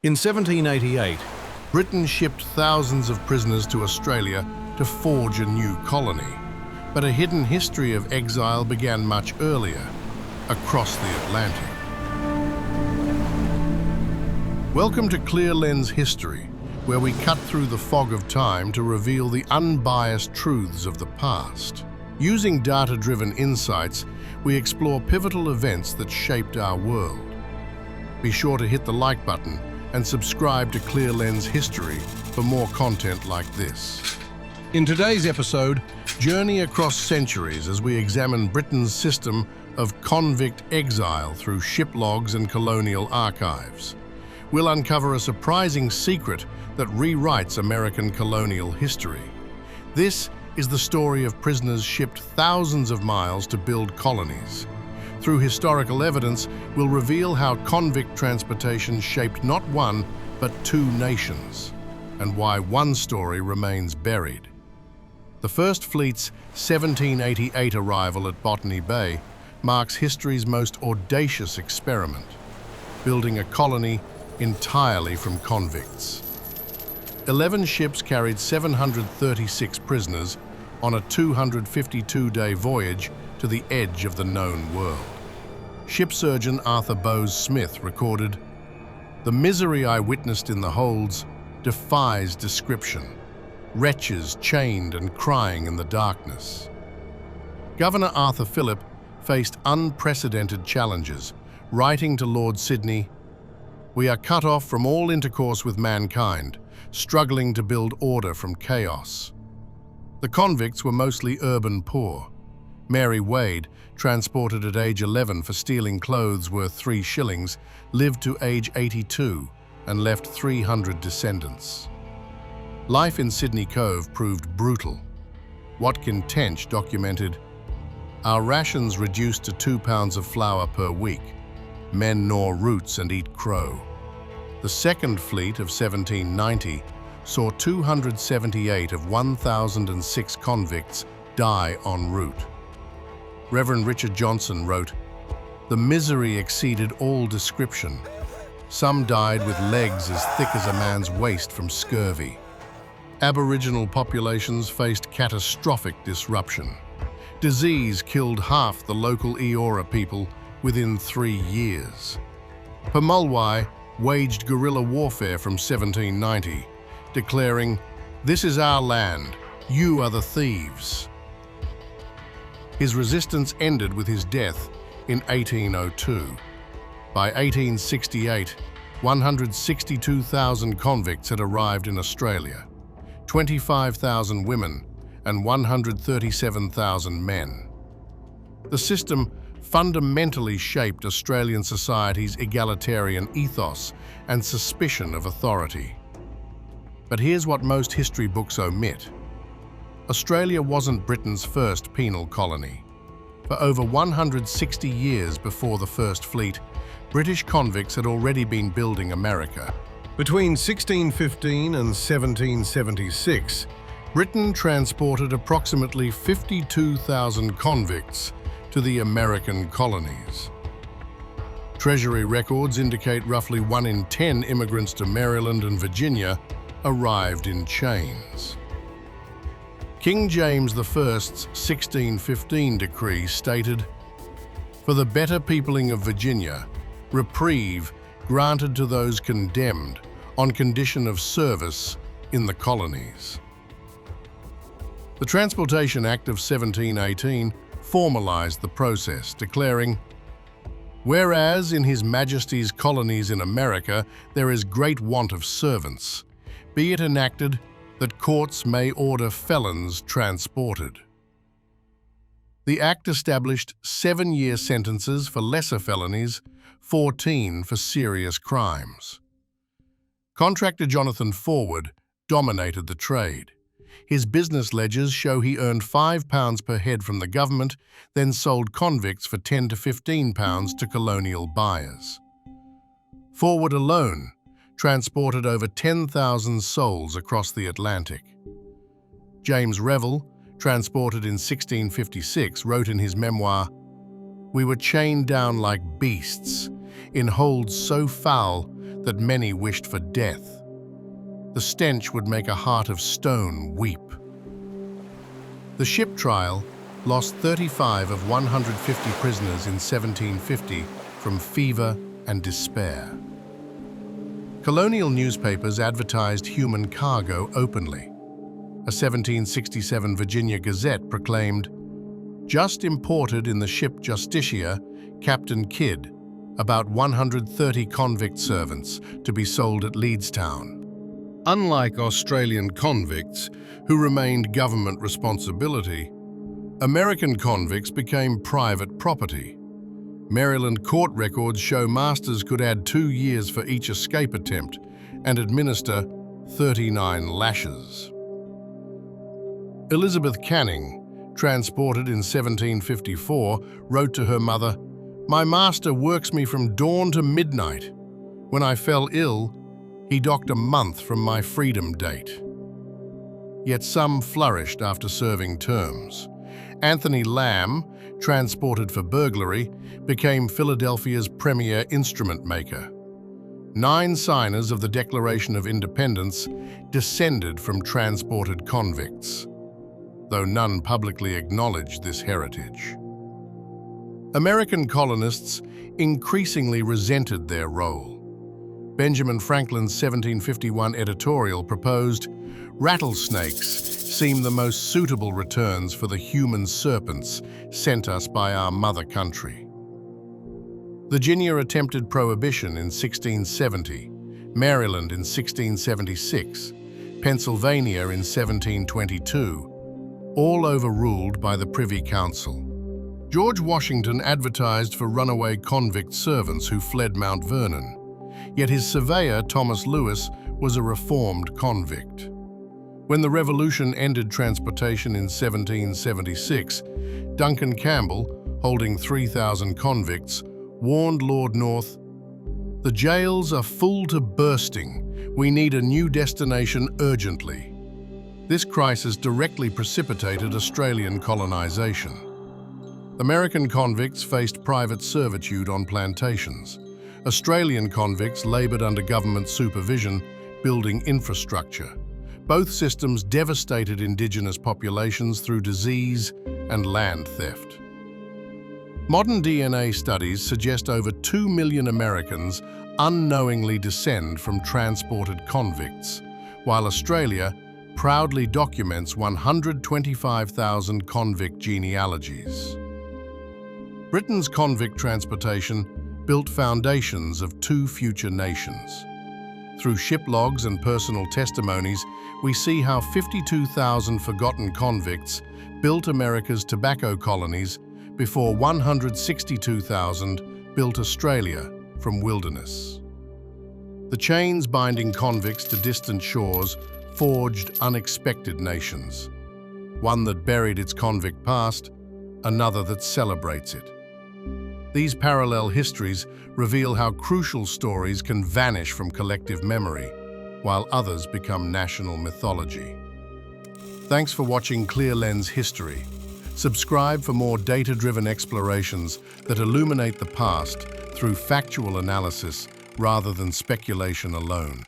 In 1788, Britain shipped thousands of prisoners to Australia to forge a new colony. But a hidden history of exile began much earlier, across the Atlantic. Welcome to Clear Lens History, where we cut through the fog of time to reveal the unbiased truths of the past. Using data-driven insights, we explore pivotal events that shaped our world. Be sure to hit the like button and subscribe to Clear Lens History for more content like this. In today's episode, journey across centuries as we examine Britain's system of convict exile through ship logs and colonial archives. We'll uncover a surprising secret that rewrites American colonial history. This is the story of prisoners shipped thousands of miles to build colonies. Through historical evidence, we'll reveal how convict transportation shaped not one, but two nations, and why one story remains buried. The First Fleet's 1788 arrival at Botany Bay marks history's most audacious experiment, building a colony entirely from convicts. 11 ships carried 736 prisoners on a 252-day voyage to the edge of the known world. Ship surgeon Arthur Bowes-Smith recorded, "The misery I witnessed in the holds defies description. Wretches chained and crying in the darkness." Governor Arthur Phillip faced unprecedented challenges, writing to Lord Sydney, "We are cut off from all intercourse with mankind, struggling to build order from chaos." The convicts were mostly urban poor. Mary Wade, transported at age 11 for stealing clothes worth 3 shillings, lived to age 82 and left 300 descendants. Life in Sydney Cove proved brutal. Watkin Tench documented, "Our rations reduced to 2 pounds of flour per week. Men gnaw roots and eat crow." The Second Fleet of 1790 saw 278 of 1,006 convicts die en route. Reverend Richard Johnson wrote, "The misery exceeded all description. Some died with legs as thick as a man's waist from scurvy." Aboriginal populations faced catastrophic disruption. Disease killed half the local Eora people within 3 years. Pemulwuy waged guerrilla warfare from 1790, declaring, "This is our land, you are the thieves." His resistance ended with his death in 1802. By 1868, 162,000 convicts had arrived in Australia, 25,000 women and 137,000 men. The system fundamentally shaped Australian society's egalitarian ethos and suspicion of authority. But here's what most history books omit. Australia wasn't Britain's first penal colony. For over 160 years before the First Fleet, British convicts had already been building America. Between 1615 and 1776, Britain transported approximately 52,000 convicts to the American colonies. Treasury records indicate roughly 1 in 10 immigrants to Maryland and Virginia arrived in chains. King James I's 1615 decree stated, "For the better peopling of Virginia, reprieve granted to those condemned on condition of service in the colonies." The Transportation Act of 1718 formalized the process, declaring, "Whereas in His Majesty's colonies in America there is great want of servants, be it enacted that courts may order felons transported." The Act established 7-year sentences for lesser felonies, 14 for serious crimes. Contractor Jonathan Forward dominated the trade. His business ledgers show he earned £5 per head from the government, then sold convicts for £10 to £15 to colonial buyers. Forward alone transported over 10,000 souls across the Atlantic. James Revel, transported in 1656, wrote in his memoir, "We were chained down like beasts, in holds so foul that many wished for death. The stench would make a heart of stone weep. The ship trial lost 35 of 150 prisoners in 1750 from fever and despair. Colonial newspapers advertised human cargo openly. A 1767 Virginia Gazette proclaimed, "Just imported in the ship Justitia, Captain Kidd, about 130 convict servants to be sold at Leedstown." Unlike Australian convicts, who remained government responsibility, American convicts became private property. Maryland court records show masters could add 2 years for each escape attempt and administer 39 lashes. Elizabeth Canning, transported in 1754, wrote to her mother, "My master works me from dawn to midnight. When I fell ill, he docked a month from my freedom date." Yet some flourished after serving terms. Anthony Lamb, transported for burglary, became Philadelphia's premier instrument maker. 9 signers of the Declaration of Independence descended from transported convicts, though none publicly acknowledged this heritage. American colonists increasingly resented their role. Benjamin Franklin's 1751 editorial proposed, "Rattlesnakes seem the most suitable returns for the human serpents sent us by our mother country." Virginia attempted prohibition in 1670, Maryland in 1676, Pennsylvania in 1722, all overruled by the Privy Council. George Washington advertised for runaway convict servants who fled Mount Vernon, yet his surveyor, Thomas Lewis, was a reformed convict. When the Revolution ended transportation in 1776, Duncan Campbell, holding 3,000 convicts, warned Lord North, "The jails are full to bursting. We need a new destination urgently." This crisis directly precipitated Australian colonisation. American convicts faced private servitude on plantations. Australian convicts laboured under government supervision, building infrastructure. Both systems devastated Indigenous populations through disease and land theft. Modern DNA studies suggest over 2 million Americans unknowingly descend from transported convicts, while Australia proudly documents 125,000 convict genealogies. Britain's convict transportation built foundations of 2 future nations. Through ship logs and personal testimonies, we see how 52,000 forgotten convicts built America's tobacco colonies before 162,000 built Australia from wilderness. The chains binding convicts to distant shores forged unexpected nations. One that buried its convict past, another that celebrates it. These parallel histories reveal how crucial stories can vanish from collective memory, while others become national mythology. Thanks for watching Clear Lens History. Subscribe for more data-driven explorations that illuminate the past through factual analysis rather than speculation alone.